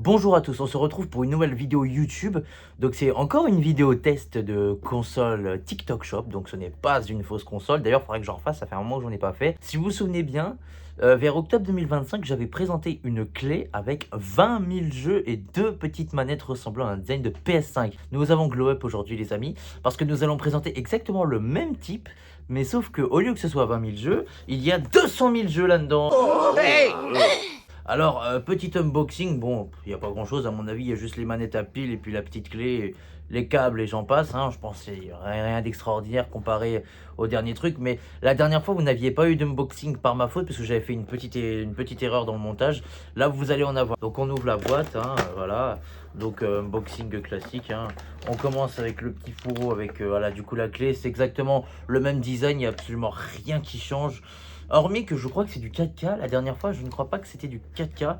Bonjour à tous, on se retrouve pour une nouvelle vidéo YouTube. Donc c'est encore une vidéo test de console TikTok Shop, donc ce n'est pas une fausse console. D'ailleurs, il faudrait que j'en refasse, ça fait un moment que j'en ai pas fait. Si vous vous souvenez bien, vers octobre 2025, j'avais présenté une clé avec 20 000 jeux et deux petites manettes ressemblant à un design de PS5. Nous avons glow up aujourd'hui les amis, parce que nous allons présenter exactement le même type, mais sauf que au lieu que ce soit 20 000 jeux, il y a 200 000 jeux là-dedans. Hey. Alors, petit unboxing, bon, il n'y a pas grand chose à mon avis, il y a juste les manettes à pile et puis la petite clé, les câbles et j'en passe, hein. Je pense que c'est rien d'extraordinaire comparé au dernier truc, mais la dernière fois vous n'aviez pas eu d'unboxing par ma faute parce que j'avais fait une petite erreur dans le montage. Là vous allez en avoir. Donc on ouvre la boîte, hein, voilà, donc unboxing classique, hein. On commence avec le petit fourreau avec, voilà, du coup la clé, c'est exactement le même design, il n'y a absolument rien qui change. Hormis que je crois que c'est du 4K. La dernière fois, je ne crois pas que c'était du 4K.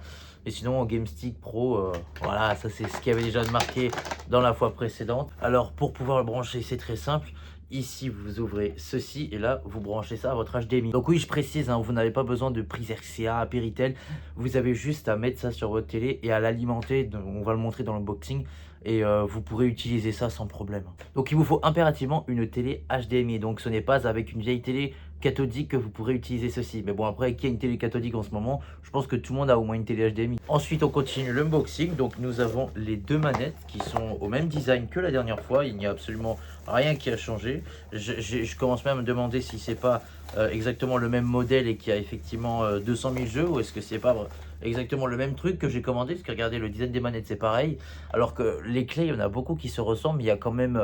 Et sinon, en GameStick Pro, voilà, ça c'est ce qui avait déjà marqué dans la fois précédente. Alors, pour pouvoir le brancher, c'est très simple. Ici, vous ouvrez ceci et là, vous branchez ça à votre HDMI. Donc oui, je précise, hein, vous n'avez pas besoin de prise RCA, Péritel. Vous avez juste à mettre ça sur votre télé et à l'alimenter. On va le montrer dans l'unboxing. Et vous pourrez utiliser ça sans problème. Donc il vous faut impérativement une télé HDMI. Donc ce n'est pas avec une vieille télé cathodique que vous pourrez utiliser ceci. Mais bon, après, qui a une télé cathodique en ce moment? Je pense que tout le monde a au moins une télé HDMI. Ensuite, on continue l'unboxing. Donc nous avons les deux manettes qui sont au même design que la dernière fois. Il n'y a absolument rien qui a changé. Je commence même à me demander si c'est pas exactement le même modèle et qu'il y a effectivement 200 000 jeux, ou est-ce que c'est pas exactement le même truc que j'ai commandé, parce que regardez, le design des manettes c'est pareil, alors que les clés, il y en a beaucoup qui se ressemblent, mais il y a quand même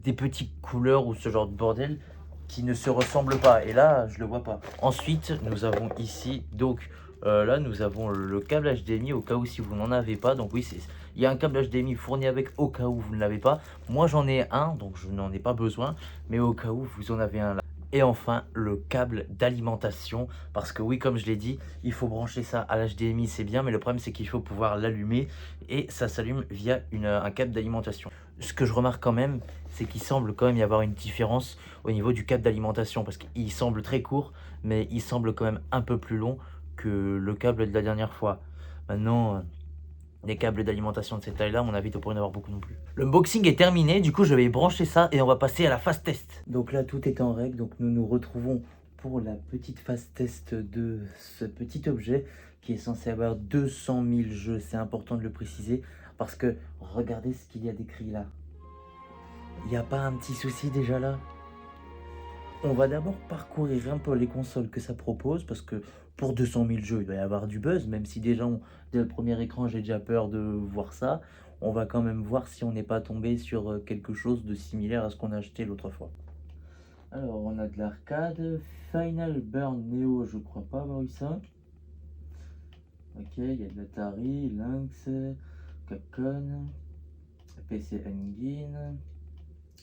des petites couleurs ou ce genre de bordel qui ne se ressemblent pas, et là je le vois pas. Ensuite nous avons ici donc là nous avons le câble HDMI au cas où si vous n'en avez pas. Donc oui, il y a un câble HDMI fourni avec au cas où vous ne l'avez pas. Moi j'en ai un, donc je n'en ai pas besoin, mais au cas où vous en avez un là. Et enfin, le câble d'alimentation, parce que oui, comme je l'ai dit, il faut brancher ça à l'HDMI, c'est bien, mais le problème c'est qu'il faut pouvoir l'allumer, et ça s'allume via un câble d'alimentation. Ce que je remarque quand même, c'est qu'il semble quand même y avoir une différence au niveau du câble d'alimentation, parce qu'il semble très court, mais il semble quand même un peu plus long que le câble de la dernière fois. Maintenant, des câbles d'alimentation de cette taille-là, à mon avis, tu pourrais en avoir beaucoup non plus. L'unboxing est terminé, du coup, je vais brancher ça et on va passer à la phase test. Donc là, tout est en règle, donc nous nous retrouvons pour la petite phase test de ce petit objet qui est censé avoir 200 000 jeux. C'est important de le préciser parce que regardez ce qu'il y a d'écrit là. Il n'y a pas un petit souci déjà là? On va d'abord parcourir un peu les consoles que ça propose, parce que pour 200 000 jeux, il doit y avoir du buzz, même si déjà, dès le premier écran, j'ai déjà peur de voir ça. On va quand même voir si on n'est pas tombé sur quelque chose de similaire à ce qu'on a acheté l'autre fois. Alors, on a de l'arcade, Final Burn Neo, je crois pas avoir eu ça. Ok, il y a de l'Atari, Lynx, Capcom, PC Engine,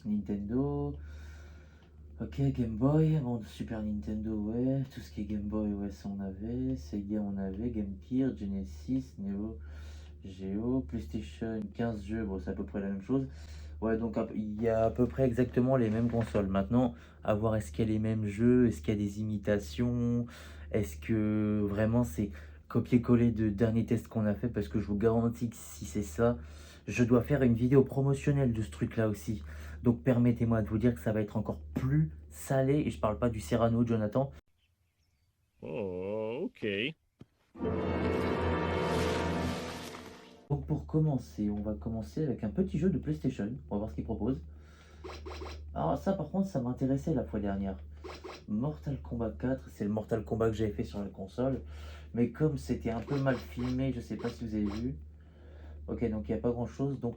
Nintendo. Ok, Game Boy, bon, Super Nintendo, ouais, tout ce qui est Game Boy, ouais, ça on avait, Sega on avait, Game Gear, Genesis, Neo, Geo, PlayStation, 15 jeux, bon, c'est à peu près la même chose. Ouais, donc il y a à peu près exactement les mêmes consoles. Maintenant, à voir est-ce qu'il y a les mêmes jeux, est-ce qu'il y a des imitations, est-ce que vraiment c'est copier-coller de dernier test qu'on a fait, parce que je vous garantis que si c'est ça, je dois faire une vidéo promotionnelle de ce truc-là aussi. Donc permettez-moi de vous dire que ça va être encore plus salé, et je parle pas du Cyrano, Jonathan. Oh, ok. Donc pour commencer, on va commencer avec un petit jeu de PlayStation. On va voir ce qu'il propose. Alors ça par contre, ça m'intéressait la fois dernière. Mortal Kombat 4, c'est le Mortal Kombat que j'avais fait sur la console. Mais comme c'était un peu mal filmé, je sais pas si vous avez vu. Ok, donc il n'y a pas grand chose, donc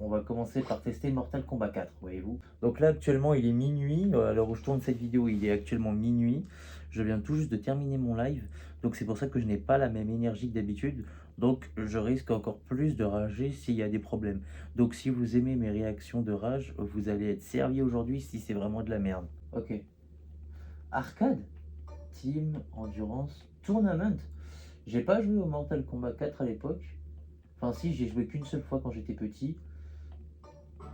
on va commencer par tester Mortal Kombat 4, voyez-vous. Donc là actuellement il est minuit, à l'heure où je tourne cette vidéo il est actuellement minuit. Je viens tout juste de terminer mon live, donc c'est pour ça que je n'ai pas la même énergie que d'habitude. Donc je risque encore plus de rager s'il y a des problèmes. Donc si vous aimez mes réactions de rage, vous allez être servi aujourd'hui si c'est vraiment de la merde. Ok. Arcade, Team, Endurance, Tournament. J'ai pas joué au Mortal Kombat 4 à l'époque. Enfin si, j'ai joué qu'une seule fois quand j'étais petit.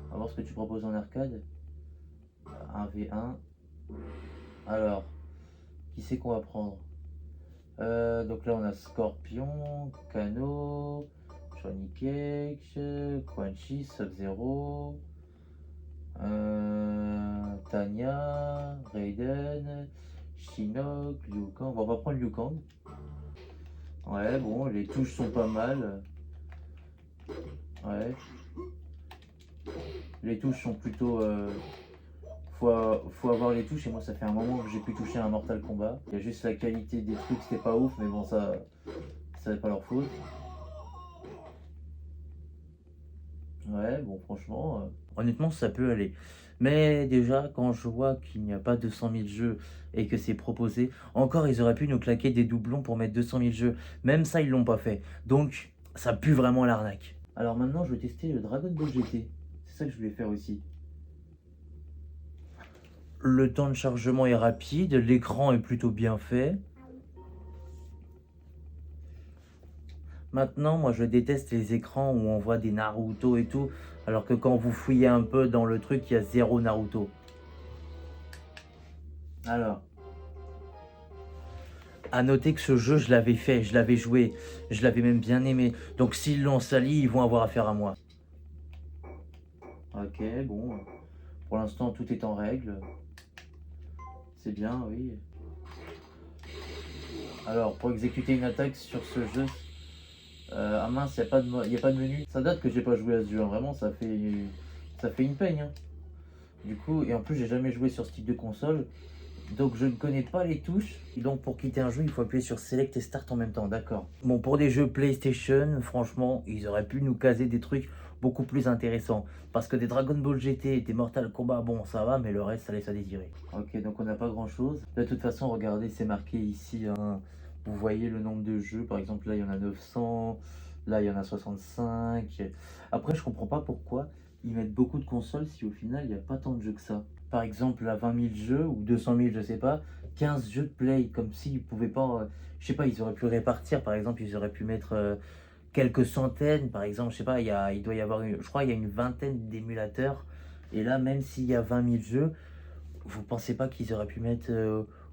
On va voir ce que tu proposes en arcade. Un V1. Alors, qui c'est qu'on va prendre? Donc là on a Scorpion, Kano. Je Cake, Quanchi, Sub-Zero, Tanya, Raiden, Shinnok, Liu Kang. Bon, on va prendre Liu Kang. Ouais, bon, les touches sont pas mal. Ouais. Les touches sont plutôt... faut avoir les touches et moi ça fait un moment que j'ai pu toucher un Mortal Kombat. Il y a juste la qualité des trucs, c'était pas ouf, mais bon ça c'est pas leur faute. Ouais, bon franchement, honnêtement ça peut aller. Mais déjà quand je vois qu'il n'y a pas 200 000 jeux et que c'est proposé, encore ils auraient pu nous claquer des doublons pour mettre 200 000 jeux. Même ça ils l'ont pas fait. Donc ça pue vraiment l'arnaque. Alors maintenant je vais tester le Dragon Ball GT. C'est ça que je voulais faire aussi. Le temps de chargement est rapide, l'écran est plutôt bien fait. Maintenant, moi je déteste les écrans où on voit des Naruto et tout, alors que quand vous fouillez un peu dans le truc, il y a zéro Naruto. Alors, à noter que ce jeu, je l'avais fait, je l'avais joué, je l'avais même bien aimé. Donc s'ils l'ont sali, ils vont avoir affaire à moi. Ok, bon, pour l'instant tout est en règle. C'est bien, oui. Alors, pour exécuter une attaque sur ce jeu, ah mince, il n'y a pas de menu. Ça date que j'ai pas joué à ce jeu, hein. Vraiment, ça fait une peine. Hein. Du coup, et en plus, j'ai jamais joué sur ce type de console. Donc, je ne connais pas les touches. Et donc, pour quitter un jeu, il faut appuyer sur Select et Start en même temps, d'accord. Bon, pour des jeux PlayStation, franchement, ils auraient pu nous caser des trucs beaucoup plus intéressants. Parce que des Dragon Ball GT, des Mortal Kombat, bon, ça va, mais le reste, ça laisse à désirer. Ok, donc on n'a pas grand-chose. De toute façon, regardez, c'est marqué ici, hein. Vous voyez le nombre de jeux, par exemple là il y en a 900, là il y en a 65. Après je comprends pas pourquoi ils mettent beaucoup de consoles si au final il n'y a pas tant de jeux que ça. Par exemple à 20 000 jeux ou 200 000 je sais pas, 15 jeux de play, comme s'ils pouvaient pas, je sais pas, ils auraient pu répartir, par exemple ils auraient pu mettre quelques centaines, par exemple, je sais pas, il doit y avoir, je crois il y a une vingtaine d'émulateurs, et là même s'il y a 20 000 jeux, vous pensez pas qu'ils auraient pu mettre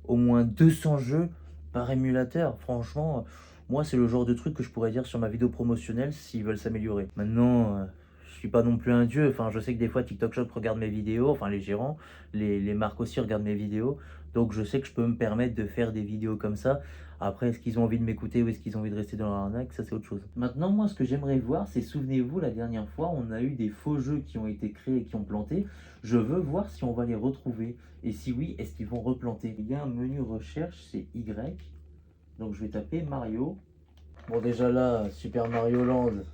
au moins 200 jeux par émulateur? Franchement, moi c'est le genre de truc que je pourrais dire sur ma vidéo promotionnelle s'ils veulent s'améliorer. Maintenant, je suis pas non plus un dieu, enfin je sais que des fois TikTok Shop regarde mes vidéos, enfin les gérants, les marques aussi regardent mes vidéos, donc je sais que je peux me permettre de faire des vidéos comme ça. Après, est-ce qu'ils ont envie de m'écouter ou est-ce qu'ils ont envie de rester dans leur arnaque? Ça, c'est autre chose. Maintenant, moi, ce que j'aimerais voir, c'est, souvenez-vous, la dernière fois, on a eu des faux jeux qui ont été créés et qui ont planté. Je veux voir si on va les retrouver. Et si oui, est-ce qu'ils vont replanter? Il y a un menu recherche, c'est Y. Donc, je vais taper Mario. Bon, déjà là, Super Mario Land,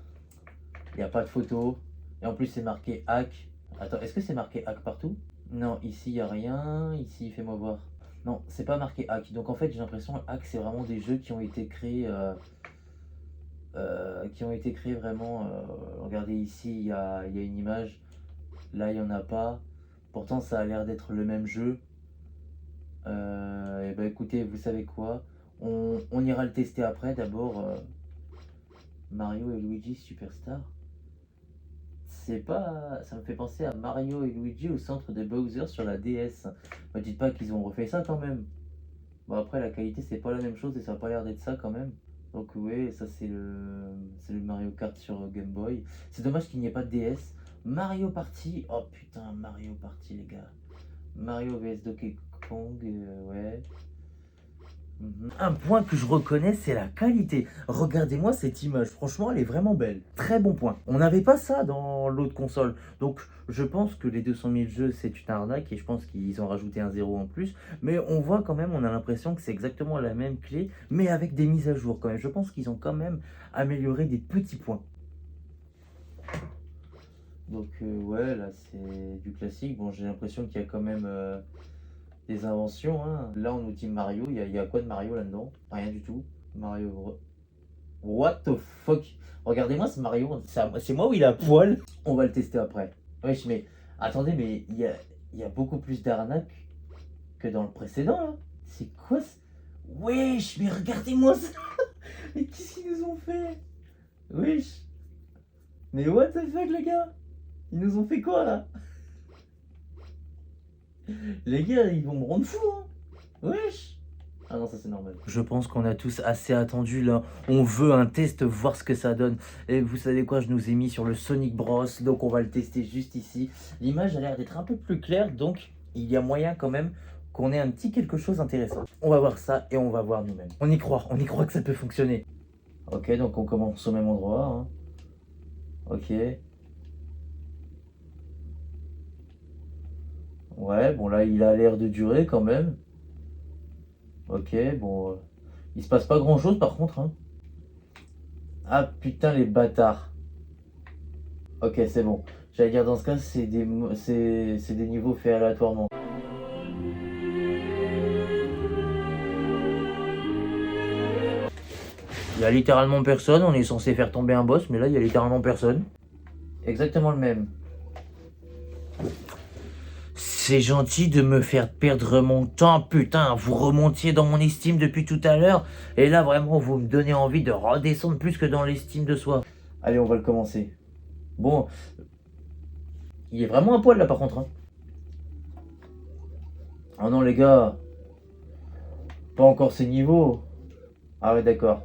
il n'y a pas de photo. Et en plus, c'est marqué hack. Attends, est-ce que c'est marqué hack partout? Non, ici, il n'y a rien. Ici, fais-moi voir. Non, c'est pas marqué hack. Donc en fait, j'ai l'impression que hack, c'est vraiment des jeux qui ont été créés, vraiment. Regardez ici, il y a une image. Là, il n'y en a pas. Pourtant, ça a l'air d'être le même jeu. Et bah écoutez, vous savez quoi? On ira le tester après. D'abord, Mario et Luigi Superstar. C'est pas. Ça me fait penser à Mario et Luigi au centre de Bowser sur la DS. Me dites pas qu'ils ont refait ça quand même. Bon après la qualité c'est pas la même chose et ça a pas l'air d'être ça quand même. Donc ouais, ça c'est le Mario Kart sur Game Boy. C'est dommage qu'il n'y ait pas de DS. Mario Party, oh putain Mario Party les gars. Mario vs Donkey Kong, ouais. Un point que je reconnais, c'est la qualité. Regardez-moi cette image, franchement, elle est vraiment belle. Très bon point. On n'avait pas ça dans l'autre console. Donc, je pense que les 200 000 jeux, c'est une arnaque et je pense qu'ils ont rajouté un zéro en plus. Mais on voit quand même, on a l'impression que c'est exactement la même clé, mais avec des mises à jour quand même. Je pense qu'ils ont quand même amélioré des petits points. Donc, ouais, là, c'est du classique. Bon, j'ai l'impression qu'il y a quand même... des inventions, hein. Là, on nous dit Mario. Il y a quoi de Mario là-dedans? Rien du tout. Mario. What the fuck? Regardez-moi ce Mario. C'est moi ou il a poil? On va le tester après. Wesh, mais attendez, mais il y a beaucoup plus d'arnaques que dans le précédent là. C'est quoi ce... Wesh, mais regardez-moi ça. Mais qu'est-ce qu'ils nous ont fait? Wesh. Mais what the fuck, les gars? Ils nous ont fait quoi là? Les gars, ils vont me rendre fou, hein. Wesh. Ah non, ça c'est normal. Je pense qu'on a tous assez attendu là. On veut un test, voir ce que ça donne. Et vous savez quoi, je nous ai mis sur le Sonic Bros. Donc on va le tester juste ici. L'image a l'air d'être un peu plus claire. Donc il y a moyen quand même qu'on ait un petit quelque chose d'intéressant. On va voir ça et on va voir nous-mêmes. On y croit que ça peut fonctionner. Ok, donc on commence au même endroit. Hein. Ok. Ouais, bon là il a l'air de durer quand même. Ok, bon. Il se passe pas grand chose par contre. Hein. Ah putain les bâtards. Ok, c'est bon. J'allais dire dans ce cas, c'est des niveaux faits aléatoirement. Il y a littéralement personne, on est censé faire tomber un boss, mais là il y a littéralement personne. Exactement le même. C'est gentil de me faire perdre mon temps, putain, vous remontiez dans mon estime depuis tout à l'heure, et là vraiment vous me donnez envie de redescendre plus que dans l'estime de soi. Allez, on va le commencer. Bon, il est vraiment un poil là par contre. Hein. Oh non les gars, pas encore ces niveaux. Ah ouais d'accord.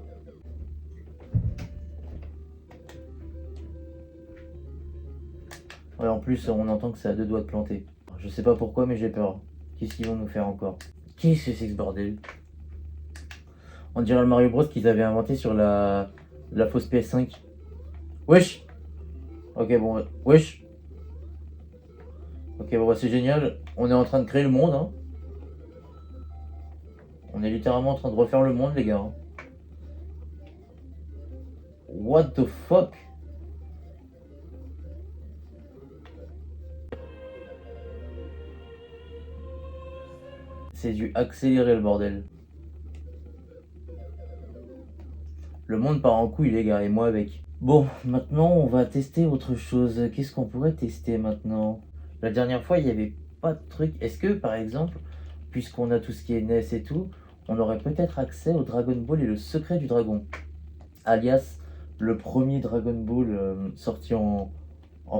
Ouais, en plus on entend que c'est à deux doigts de planter. Je sais pas pourquoi mais j'ai peur. Qu'est-ce qu'ils vont nous faire encore? Qu'est-ce que c'est que ce bordel? On dirait le Mario Bros qu'ils avaient inventé sur la fausse PS5. Wesh. Ok bon, wesh. Ok bon bah c'est génial. On est en train de créer le monde hein. On est littéralement en train de refaire le monde les gars. Hein. What the fuck? C'est du accélérer le bordel. Le monde part en couille les gars et moi avec. Bon, maintenant on va tester autre chose. Qu'est-ce qu'on pourrait tester maintenant? La dernière fois il n'y avait pas de truc. Est-ce que par exemple, puisqu'on a tout ce qui est NES et tout, on aurait peut-être accès au Dragon Ball et le secret du dragon? Alias le premier Dragon Ball sorti en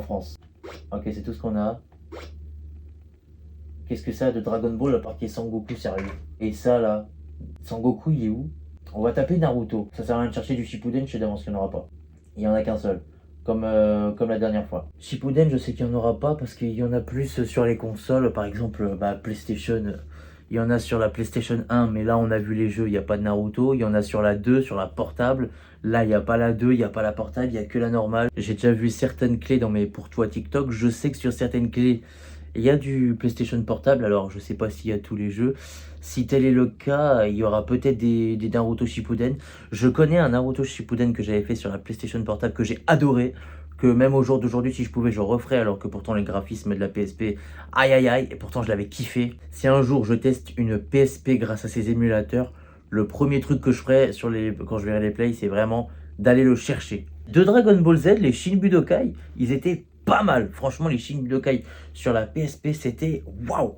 France. Ok, c'est tout ce qu'on a. Qu'est-ce que ça a de Dragon Ball à part qu'il y ait Sangoku sérieux? Et ça là, Sangoku il est où? On va taper Naruto. Ça sert à rien de chercher du Shippuden, je sais d'avance qu'il n'y en aura pas. Il n'y en a qu'un seul. Comme la dernière fois. Shippuden, je sais qu'il n'y en aura pas parce qu'il y en a plus sur les consoles. Par exemple, PlayStation. Il y en a sur la PlayStation 1, mais là on a vu les jeux, il n'y a pas de Naruto. Il y en a sur la 2, sur la portable. Là, il n'y a pas la 2, il n'y a pas la portable, il n'y a que la normale. J'ai déjà vu certaines clés dans mes pour toi TikTok. Je sais que sur certaines clés, il y a du PlayStation Portable, alors je sais pas s'il y a tous les jeux. Si tel est le cas, il y aura peut-être des Naruto Shippuden. Je connais un Naruto Shippuden que j'avais fait sur la PlayStation Portable que j'ai adoré. Que même au jour d'aujourd'hui, si je pouvais, je referais. Alors que pourtant, les graphismes de la PSP, aïe aïe aïe, et pourtant je l'avais kiffé. Si un jour je teste une PSP grâce à ces émulateurs, le premier truc que je ferai quand je verrai les plays, c'est vraiment d'aller le chercher. De Dragon Ball Z, les Shin Budokai, ils étaient pas mal. Franchement, les Shin Budokai sur la PSP, c'était waouh.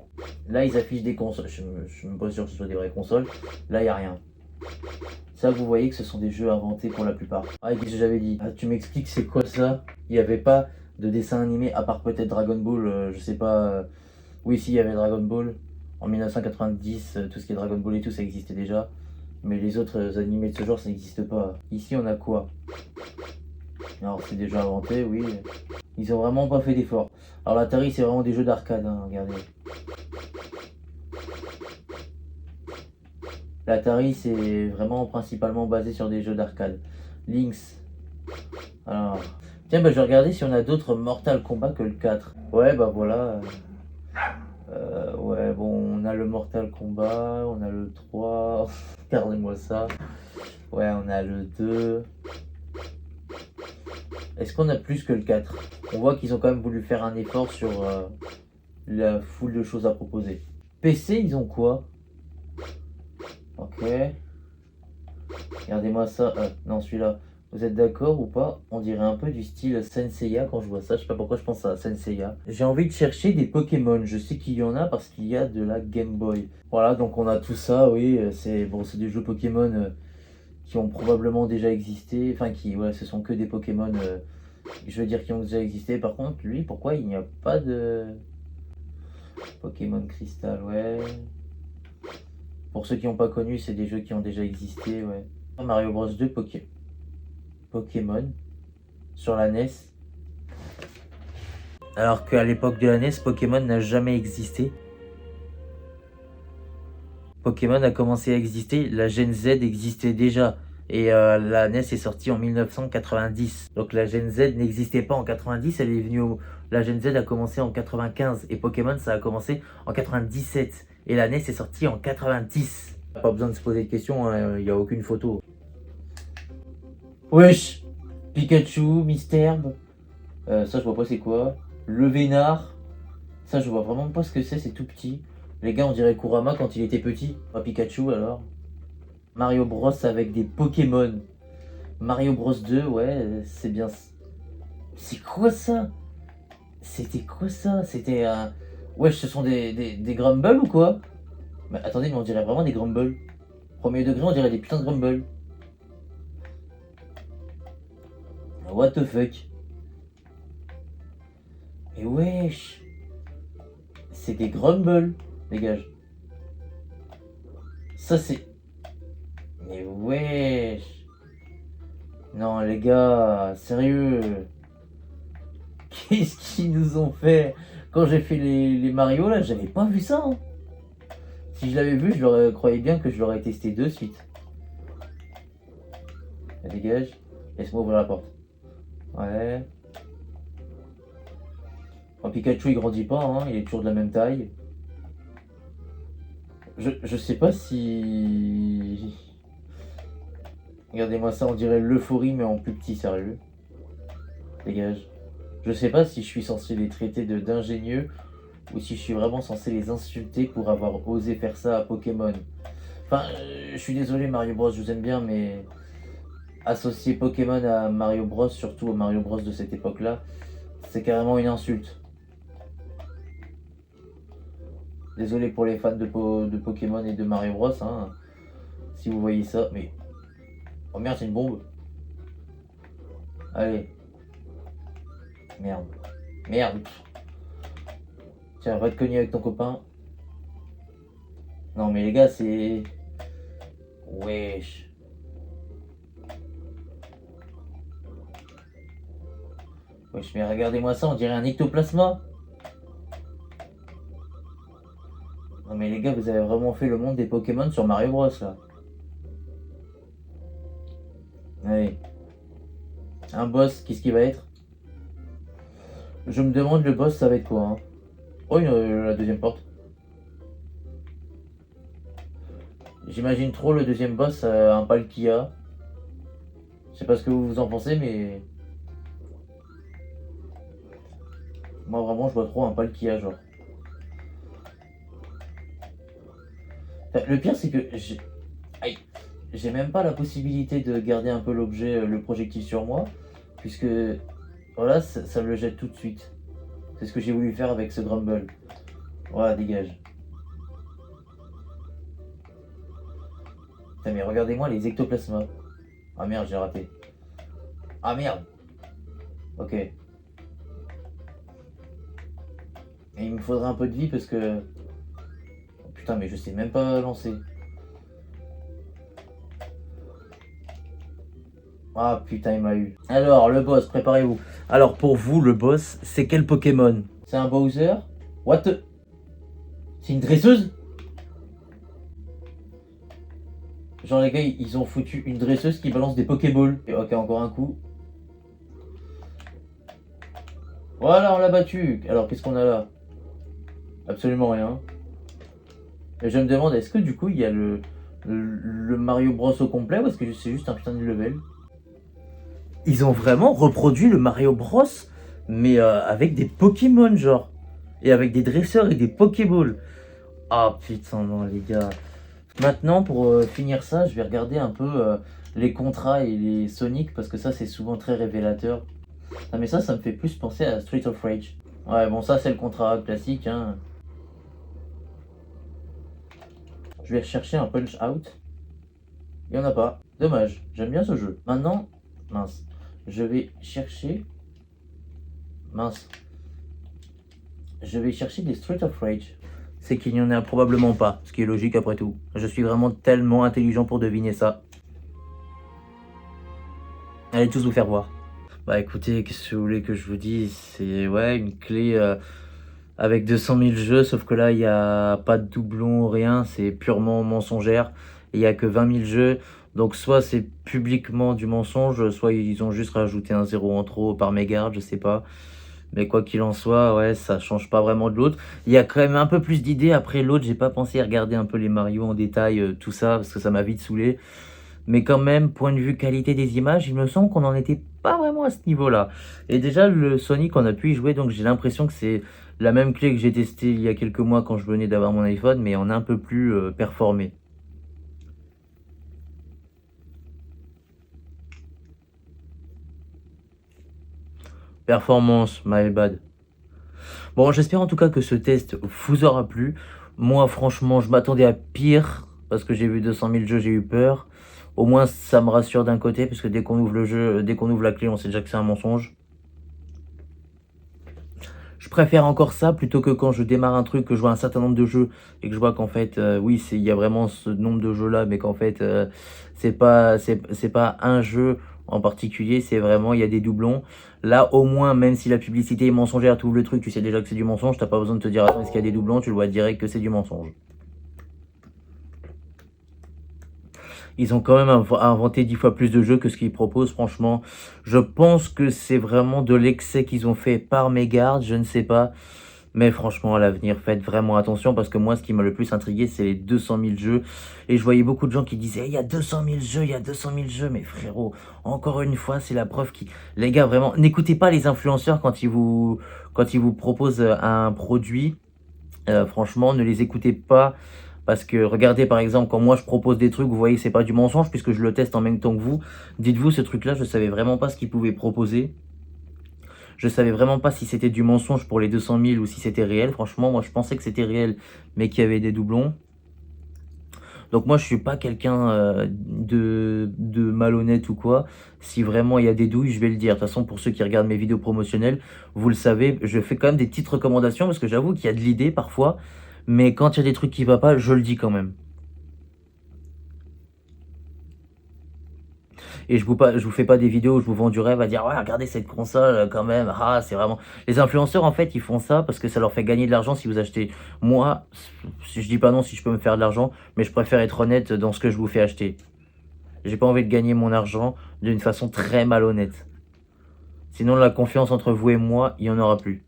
Là, ils affichent des consoles. Je suis même pas sûr que ce soit des vraies consoles. Là, il n'y a rien. Ça, vous voyez que ce sont des jeux inventés pour la plupart. Ah, et qu'est-ce que j'avais dit? Ah, tu m'expliques, c'est quoi ça? Il n'y avait pas de dessin animé, à part peut-être Dragon Ball, je sais pas. Oui, si, il y avait Dragon Ball. En 1990, tout ce qui est Dragon Ball et tout, ça existait déjà. Mais les autres animés de ce genre, ça n'existe pas. Ici, on a quoi? Alors, c'est des jeux inventés, oui. Ils ont vraiment pas fait d'effort. Alors, l'Atari, c'est vraiment des jeux d'arcade, hein, regardez. L'Atari, c'est vraiment principalement basé sur des jeux d'arcade. Lynx. Alors. Tiens, bah, je vais regarder si on a d'autres Mortal Kombat que le 4. Ouais, bah voilà. Ouais, bon, on a le Mortal Kombat, on a le 3. Regardez-moi ça. Ouais, on a le 2. Est-ce qu'on a plus que le 4? On voit qu'ils ont quand même voulu faire un effort sur la foule de choses à proposer. PC, ils ont quoi? Ok. Regardez-moi ça. Non, celui-là. Vous êtes d'accord ou pas? On dirait un peu du style Senseiya quand je vois ça. Je sais pas pourquoi je pense à Senseiya. J'ai envie de chercher des Pokémon. Je sais qu'il y en a parce qu'il y a de la Game Boy. Voilà, donc on a tout ça, oui. C'est bon, c'est des jeux Pokémon qui ont probablement déjà existé. Enfin, ouais, ce sont que des Pokémon. Je veux dire qui ont déjà existé. Par contre, lui, pourquoi il n'y a pas de Pokémon Crystal? Ouais. Pour ceux qui n'ont pas connu, c'est des jeux qui ont déjà existé, ouais. Mario Bros 2 Pokémon sur la NES. Alors qu'à l'époque de la NES, Pokémon n'a jamais existé. Pokémon a commencé à exister, la Gen Z existait déjà. Et la NES est sortie en 1990. Donc la Gen Z n'existait pas en 90, elle est venue la Gen Z a commencé en 95. Et Pokémon, ça a commencé en 97. Et la NES est sortie en 90. Pas besoin de se poser de questions, il n'y a aucune photo. Wesh, Pikachu, Misterbe. Ça, je vois pas c'est quoi. Le Vénard. Ça, je vois vraiment pas ce que c'est tout petit. Les gars, on dirait Kurama quand il était petit. Pas Pikachu alors. Mario Bros avec des Pokémon. Mario Bros 2, ouais, c'est bien. C'est quoi ça? C'était quoi ça? C'était un. Wesh, ce sont des Grumble ou quoi? Mais attendez, mais on dirait vraiment des Grumble. Premier degré, on dirait des putains de Grumble. What the fuck? Mais wesh! C'est des Grumble, dégage. Ça c'est. Mais wesh! Non les gars, sérieux? Qu'est-ce qu'ils nous ont fait? Quand j'ai fait les Mario là, j'avais pas vu ça. Hein. Si je l'avais vu, je croyais bien que je l'aurais testé de suite. Dégage. Laisse-moi ouvrir la porte. Ouais. Bon, Pikachu il grandit pas, hein, il est toujours de la même taille. Je sais pas si... Regardez-moi ça, on dirait l'euphorie mais en plus petit, sérieux. Dégage. Je sais pas si je suis censé les traiter d'ingénieux ou si je suis vraiment censé les insulter pour avoir osé faire ça à Pokémon. Enfin, je suis désolé Mario Bros, je vous aime bien, mais associer Pokémon à Mario Bros, surtout au Mario Bros de cette époque-là, c'est carrément une insulte. Désolé pour les fans de Pokémon et de Mario Bros, hein, si vous voyez ça, mais... Oh merde, c'est une bombe. Allez. Merde. Merde. Tiens, va te cogner avec ton copain. Non mais les gars, c'est... Wesh. Wesh, mais regardez-moi ça, on dirait un ectoplasma. Non mais les gars, vous avez vraiment fait le monde des Pokémon sur Mario Bros là. Allez. Un boss, qu'est-ce qu'il va être? Je me demande le boss ça va être quoi hein. Oh, la deuxième porte. J'imagine trop le deuxième boss, un Palkia. Je sais pas ce que vous en pensez, mais... Moi vraiment je vois trop un Palkia genre. Enfin, le pire c'est que j'ai même pas la possibilité de garder un peu l'objet, le projectile sur moi. Puisque voilà, ça me le jette tout de suite. C'est ce que j'ai voulu faire avec ce Grumble. Voilà, dégage. Putain, mais regardez-moi les ectoplasmas. Ah merde, j'ai raté. Ah merde. Ok. Et il me faudrait un peu de vie parce que... Oh, putain, mais je sais même pas lancer. Ah putain, il m'a eu. Alors, le boss, préparez-vous. Alors, pour vous, le boss, c'est quel Pokémon? C'est un Bowser? What the... C'est une dresseuse? Genre, les gars, ils ont foutu une dresseuse qui balance des Pokéballs. Et ok, encore un coup. Voilà, on l'a battu. Alors, qu'est-ce qu'on a là? Absolument rien. Et je me demande, est-ce que du coup, il y a le Mario Bros au complet ou est-ce que c'est juste un putain de level? Ils ont vraiment reproduit le Mario Bros, mais avec des Pokémon, genre. Et avec des dresseurs et des Pokéballs. Ah putain, non, les gars. Maintenant, pour finir ça, je vais regarder un peu les contrats et les Sonic, parce que ça, c'est souvent très révélateur. Ah, mais ça me fait plus penser à Street of Rage. Ouais, bon, ça, c'est le contrat classique, hein. Je vais chercher un Punch-Out. Il n'y en a pas. Dommage, j'aime bien ce jeu. Maintenant, mince. Je vais chercher... Mince. Je vais chercher des Street of Rage. c'est qu'il n'y en a probablement pas, ce qui est logique après tout. Je suis vraiment tellement intelligent pour deviner ça. Allez tous vous faire voir. Bah écoutez, qu'est-ce que vous voulez que je vous dise? C'est ouais, une clé avec 200 000 jeux, sauf que là, il n'y a pas de doublon, rien, c'est purement mensongère. Il n'y a que 20 000 jeux, donc soit c'est publiquement du mensonge, soit ils ont juste rajouté un zéro en trop par mégarde, je sais pas. Mais quoi qu'il en soit, ouais, ça change pas vraiment de l'autre. Il y a quand même un peu plus d'idées. Après l'autre, j'ai pas pensé à regarder un peu les Mario en détail, tout ça, parce que ça m'a vite saoulé. Mais quand même, point de vue qualité des images, il me semble qu'on n'en était pas vraiment à ce niveau-là. Et déjà, le Sonic, on a pu y jouer, donc j'ai l'impression que c'est la même clé que j'ai testée il y a quelques mois quand je venais d'avoir mon iPhone, mais en un peu plus performé. Performance, my bad. Bon, j'espère en tout cas que ce test vous aura plu. Moi, franchement, je m'attendais à pire, parce que j'ai vu 200 000 jeux, j'ai eu peur. Au moins, ça me rassure d'un côté, parce que dès qu'on ouvre le jeu, dès qu'on ouvre la clé, on sait déjà que c'est un mensonge. Je préfère encore ça plutôt que quand je démarre un truc, que je vois un certain nombre de jeux et que je vois qu'en fait, oui, il y a vraiment ce nombre de jeux-là, mais qu'en fait, c'est pas un jeu en particulier, c'est vraiment, il y a des doublons. Là, au moins, même si la publicité est mensongère, tu ouvres le truc, tu sais déjà que c'est du mensonge, t'as pas besoin de te dire, attends, est-ce qu'il y a des doublons, tu le vois direct que c'est du mensonge. Ils ont quand même inventé 10 fois plus de jeux que ce qu'ils proposent, franchement. Je pense que c'est vraiment de l'excès qu'ils ont fait par mégarde, je ne sais pas. Mais franchement, à l'avenir, faites vraiment attention parce que moi, ce qui m'a le plus intrigué, c'est les 200 000 jeux. Et je voyais beaucoup de gens qui disaient, il y a 200 000 jeux, il y a 200 000 jeux. Mais frérot, encore une fois, c'est la preuve qui... Les gars, vraiment, n'écoutez pas les influenceurs quand ils vous proposent un produit. Franchement, ne les écoutez pas. Parce que regardez par exemple quand moi je propose des trucs, vous voyez c'est pas du mensonge puisque je le teste en même temps que vous. Dites-vous ce truc là je savais vraiment pas ce qu'il pouvait proposer. Je savais vraiment pas si c'était du mensonge pour les 200 000 ou si c'était réel. Franchement moi je pensais que c'était réel mais qu'il y avait des doublons. Donc moi je suis pas quelqu'un de malhonnête ou quoi. Si vraiment il y a des douilles je vais le dire. De toute façon pour ceux qui regardent mes vidéos promotionnelles, vous le savez, je fais quand même des petites recommandations parce que j'avoue qu'il y a de l'idée parfois. Mais quand il y a des trucs qui ne vont pas, je le dis quand même. Et je vous fais pas des vidéos où je vous vends du rêve à dire ouais regardez cette console quand même, ah c'est vraiment... Les influenceurs en fait ils font ça parce que ça leur fait gagner de l'argent si vous achetez. Moi, si je dis pas non si je peux me faire de l'argent, mais je préfère être honnête dans ce que je vous fais acheter. J'ai pas envie de gagner mon argent d'une façon très malhonnête. Sinon la confiance entre vous et moi, il y en aura plus.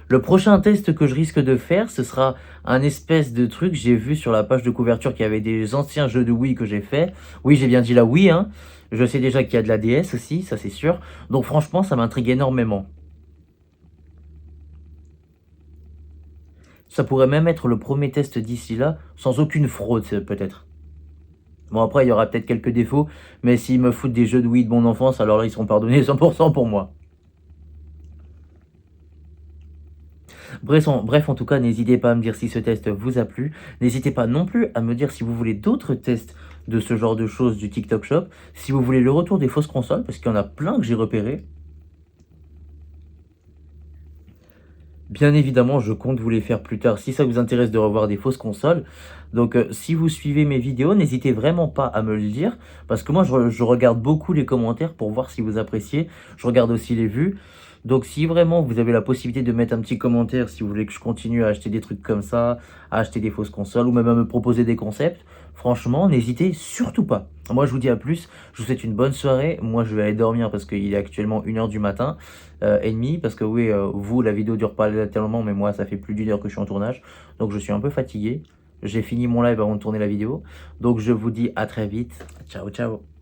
Le prochain test que je risque de faire, ce sera un espèce de truc. J'ai vu sur la page de couverture qu'il y avait des anciens jeux de Wii que j'ai fait. Oui, j'ai bien dit la Wii, hein. Je sais déjà qu'il y a de la DS aussi, ça c'est sûr. Donc franchement, ça m'intrigue énormément. Ça pourrait même être le premier test d'ici là, sans aucune fraude peut-être. Bon après, il y aura peut-être quelques défauts, mais s'ils me foutent des jeux de Wii de mon enfance, alors là, ils seront pardonnés 100% pour moi. Bref, en tout cas, n'hésitez pas à me dire si ce test vous a plu. N'hésitez pas non plus à me dire si vous voulez d'autres tests de ce genre de choses du TikTok Shop. Si vous voulez le retour des fausses consoles, parce qu'il y en a plein que j'ai repéré. Bien évidemment, je compte vous les faire plus tard si ça vous intéresse de revoir des fausses consoles. Donc, si vous suivez mes vidéos, n'hésitez vraiment pas à me le dire. Parce que moi, je regarde beaucoup les commentaires pour voir si vous appréciez. Je regarde aussi les vues. Donc, si vraiment vous avez la possibilité de mettre un petit commentaire, si vous voulez que je continue à acheter des trucs comme ça, à acheter des fausses consoles, ou même à me proposer des concepts, franchement, n'hésitez surtout pas. Moi, je vous dis à plus. Je vous souhaite une bonne soirée. Moi, je vais aller dormir parce qu'il est actuellement 1h du matin et demie. Parce que oui, vous, la vidéo dure pas tellement, mais moi, ça fait plus d'1 heure que je suis en tournage. Donc, je suis un peu fatigué. J'ai fini mon live avant de tourner la vidéo. Donc, je vous dis à très vite. Ciao, ciao.